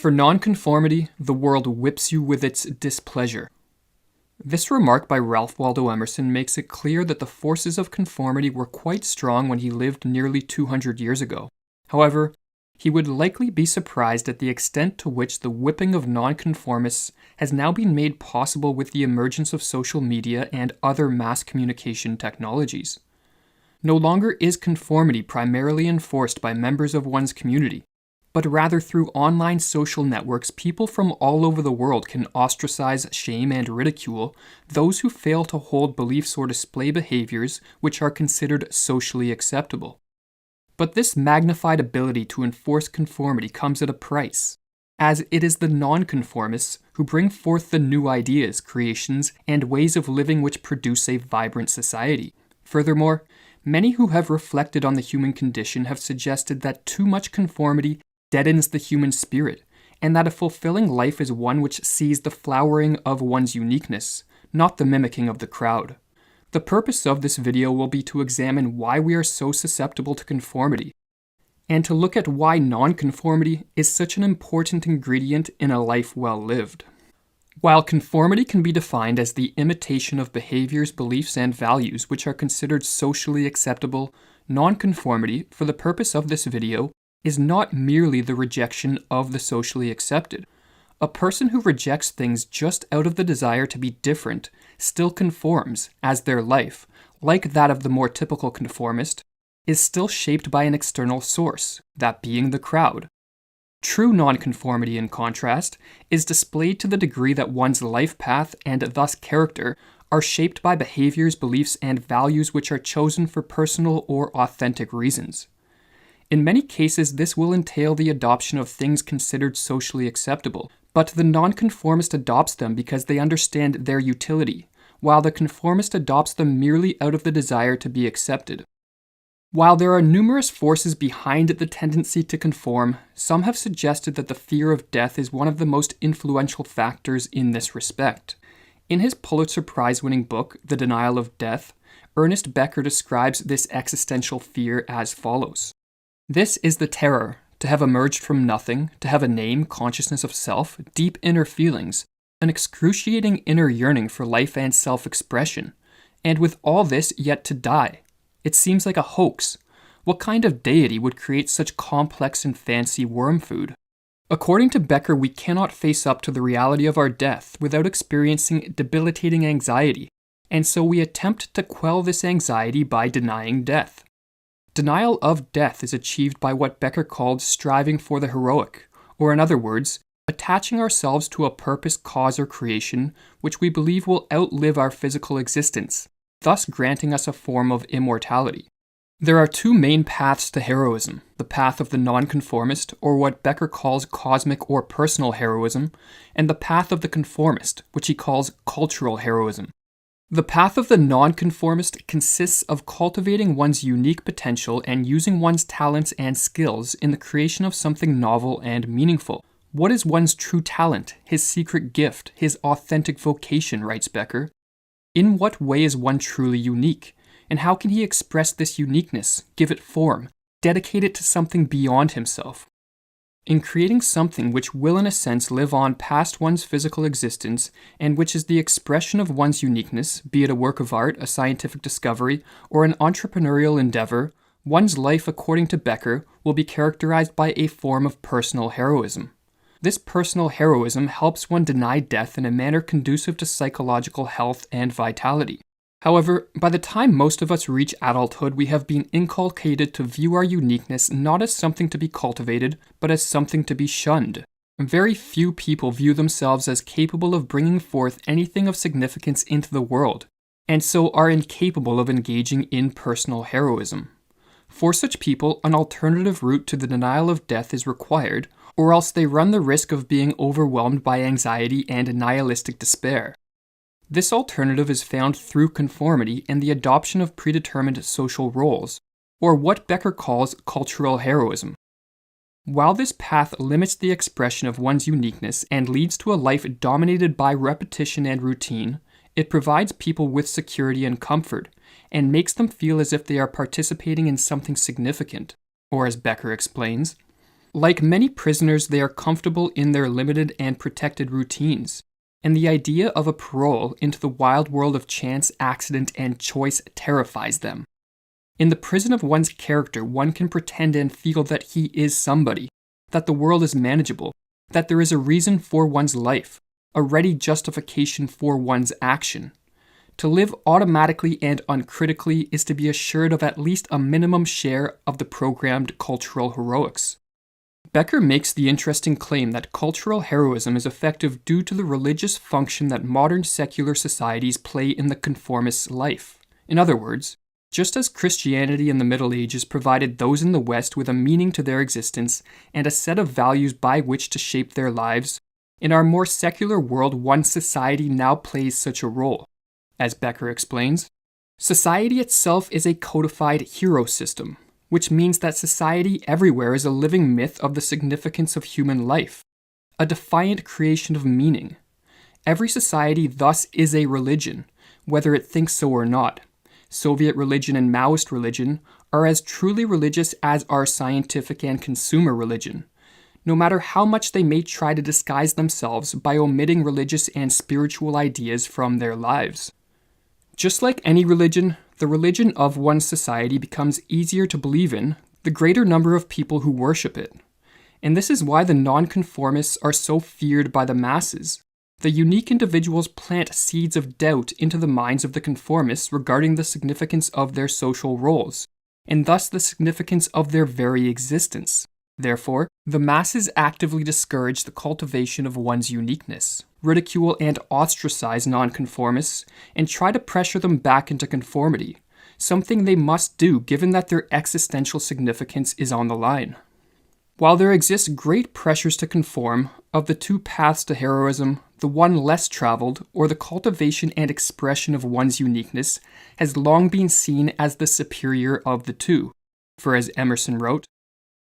For nonconformity, the world whips you with its displeasure. This remark by Ralph Waldo Emerson makes it clear that the forces of conformity were quite strong when he lived nearly 200 years ago. However, he would likely be surprised at the extent to which the whipping of nonconformists has now been made possible with the emergence of social media and other mass communication technologies. No longer is conformity primarily enforced by members of one's community, but rather through online social networks, people from all over the world can ostracize, shame, and ridicule those who fail to hold beliefs or display behaviors which are considered socially acceptable. But this magnified ability to enforce conformity comes at a price, as it is the nonconformists who bring forth the new ideas, creations, and ways of living which produce a vibrant society. Furthermore, many who have reflected on the human condition have suggested that too much conformity deadens the human spirit, and that a fulfilling life is one which sees the flowering of one's uniqueness, not the mimicking of the crowd. The purpose of this video will be to examine why we are so susceptible to conformity, and to look at why nonconformity is such an important ingredient in a life well lived. While conformity can be defined as the imitation of behaviors, beliefs, and values which are considered socially acceptable, nonconformity, for the purpose of this video, is not merely the rejection of the socially accepted. A person who rejects things just out of the desire to be different still conforms, as their life, like that of the more typical conformist, is still shaped by an external source, that being the crowd. True nonconformity, in contrast, is displayed to the degree that one's life path and thus character are shaped by behaviors, beliefs, and values which are chosen for personal or authentic reasons. In many cases, this will entail the adoption of things considered socially acceptable, but the nonconformist adopts them because they understand their utility, while the conformist adopts them merely out of the desire to be accepted. While there are numerous forces behind the tendency to conform, some have suggested that the fear of death is one of the most influential factors in this respect. In his Pulitzer Prize-winning book, The Denial of Death, Ernest Becker describes this existential fear as follows. This is the terror, to have emerged from nothing, to have a name, consciousness of self, deep inner feelings, an excruciating inner yearning for life and self-expression, and with all this yet to die. It seems like a hoax. What kind of deity would create such complex and fancy worm food? According to Becker, we cannot face up to the reality of our death without experiencing debilitating anxiety, and so we attempt to quell this anxiety by denying death. Denial of death is achieved by what Becker called striving for the heroic, or in other words, attaching ourselves to a purpose, cause, or creation which we believe will outlive our physical existence, thus granting us a form of immortality. There are two main paths to heroism, the path of the nonconformist, or what Becker calls cosmic or personal heroism, and the path of the conformist, which he calls cultural heroism. The path of the nonconformist consists of cultivating one's unique potential and using one's talents and skills in the creation of something novel and meaningful. What is one's true talent, his secret gift, his authentic vocation, writes Becker? In what way is one truly unique? And how can he express this uniqueness, give it form, dedicate it to something beyond himself? In creating something which will in a sense live on past one's physical existence and which is the expression of one's uniqueness, be it a work of art, a scientific discovery, or an entrepreneurial endeavor, one's life, according to Becker, will be characterized by a form of personal heroism. This personal heroism helps one deny death in a manner conducive to psychological health and vitality. However, by the time most of us reach adulthood, we have been inculcated to view our uniqueness not as something to be cultivated, but as something to be shunned. Very few people view themselves as capable of bringing forth anything of significance into the world, and so are incapable of engaging in personal heroism. For such people, an alternative route to the denial of death is required, or else they run the risk of being overwhelmed by anxiety and nihilistic despair. This alternative is found through conformity and the adoption of predetermined social roles, or what Becker calls cultural heroism. While this path limits the expression of one's uniqueness and leads to a life dominated by repetition and routine, it provides people with security and comfort, and makes them feel as if they are participating in something significant, or as Becker explains, Like many prisoners, they are comfortable in their limited and protected routines, and the idea of a parole into the wild world of chance, accident, and choice terrifies them. In the prison of one's character, one can pretend and feel that he is somebody, that the world is manageable, that there is a reason for one's life, a ready justification for one's action. To live automatically and uncritically is to be assured of at least a minimum share of the programmed cultural heroics. Becker makes the interesting claim that cultural heroism is effective due to the religious function that modern secular societies play in the conformist's life. In other words, just as Christianity in the Middle Ages provided those in the West with a meaning to their existence and a set of values by which to shape their lives, in our more secular world, one society now plays such a role. As Becker explains, society itself is a codified hero system, which means that society everywhere is a living myth of the significance of human life, a defiant creation of meaning. Every society thus is a religion, whether it thinks so or not. Soviet religion and Maoist religion are as truly religious as are scientific and consumer religion, no matter how much they may try to disguise themselves by omitting religious and spiritual ideas from their lives. Just like any religion, the religion of one's society becomes easier to believe in the greater number of people who worship it. And this is why the nonconformists are so feared by the masses. The unique individuals plant seeds of doubt into the minds of the conformists regarding the significance of their social roles, and thus the significance of their very existence. Therefore, the masses actively discourage the cultivation of one's uniqueness, ridicule and ostracize nonconformists, and try to pressure them back into conformity, something they must do given that their existential significance is on the line. While there exists great pressures to conform, of the two paths to heroism, the one less traveled, or the cultivation and expression of one's uniqueness, has long been seen as the superior of the two. For as Emerson wrote,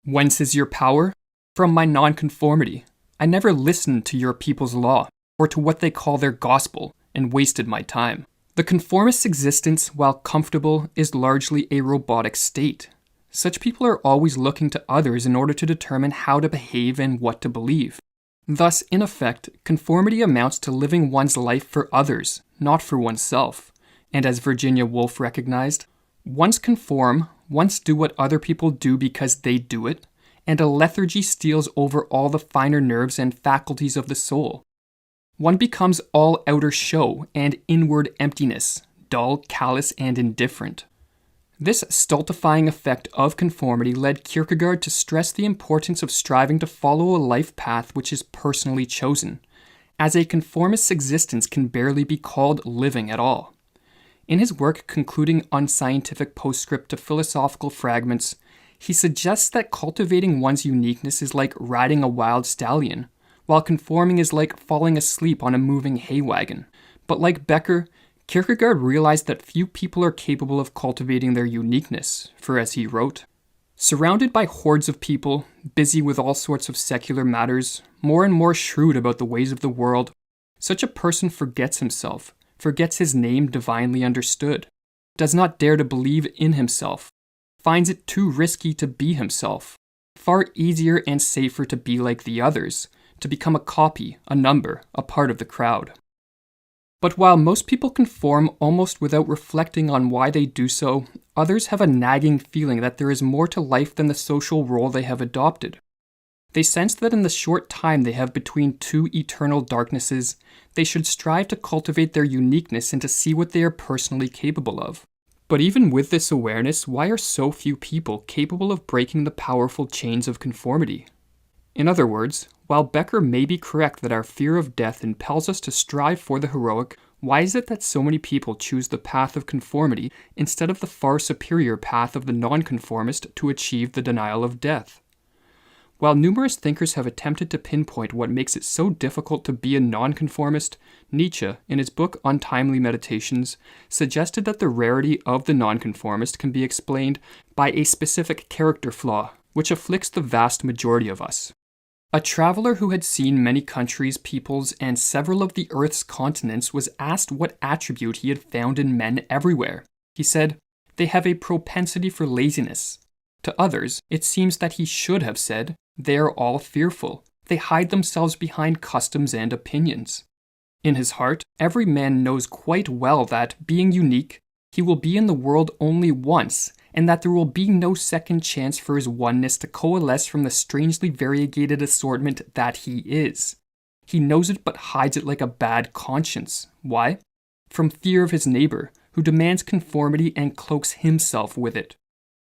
"Whence is your power? From my nonconformity. I never listened to your people's law, or to what they call their gospel, and wasted my time." The conformist's existence, while comfortable, is largely a robotic state. Such people are always looking to others in order to determine how to behave and what to believe. Thus, in effect, conformity amounts to living one's life for others, not for oneself. And as Virginia Woolf recognized, once conform, once do what other people do because they do it, and a lethargy steals over all the finer nerves and faculties of the soul. One becomes all outer show and inward emptiness, dull, callous, and indifferent. This stultifying effect of conformity led Kierkegaard to stress the importance of striving to follow a life path which is personally chosen, as a conformist's existence can barely be called living at all. In his work Concluding Unscientific Postscript to Philosophical Fragments, he suggests that cultivating one's uniqueness is like riding a wild stallion, while conforming is like falling asleep on a moving hay wagon. But like Becker, Kierkegaard realized that few people are capable of cultivating their uniqueness, for as he wrote, "Surrounded by hordes of people, busy with all sorts of secular matters, more and more shrewd about the ways of the world, such a person forgets himself, forgets his name divinely understood, does not dare to believe in himself, finds it too risky to be himself, far easier and safer to be like the others, to become a copy, a number, a part of the crowd." But while most people conform almost without reflecting on why they do so, others have a nagging feeling that there is more to life than the social role they have adopted. They sense that in the short time they have between two eternal darknesses, they should strive to cultivate their uniqueness and to see what they are personally capable of. But even with this awareness, why are so few people capable of breaking the powerful chains of conformity? In other words, while Becker may be correct that our fear of death impels us to strive for the heroic, why is it that so many people choose the path of conformity instead of the far superior path of the nonconformist to achieve the denial of death? While numerous thinkers have attempted to pinpoint what makes it so difficult to be a nonconformist, Nietzsche, in his book Untimely Meditations, suggested that the rarity of the nonconformist can be explained by a specific character flaw, which afflicts the vast majority of us. A traveler who had seen many countries, peoples, and several of the Earth's continents was asked what attribute he had found in men everywhere. He said, "They have a propensity for laziness." To others, it seems that he should have said, They are all fearful. They hide themselves behind customs and opinions. In his heart, every man knows quite well that, being unique, he will be in the world only once, and that there will be no second chance for his oneness to coalesce from the strangely variegated assortment that he is. He knows it but hides it like a bad conscience. Why? From fear of his neighbor, who demands conformity and cloaks himself with it.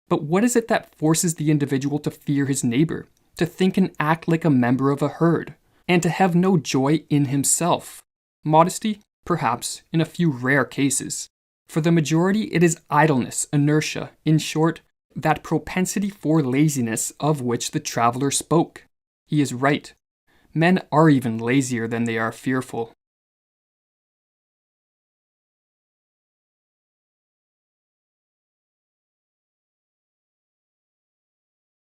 But what is it that forces the individual to fear his neighbor, to think and act like a member of a herd, and to have no joy in himself? Modesty? Perhaps, in a few rare cases. For the majority, it is idleness, inertia, in short, that propensity for laziness of which the traveler spoke. He is right. Men are even lazier than they are fearful.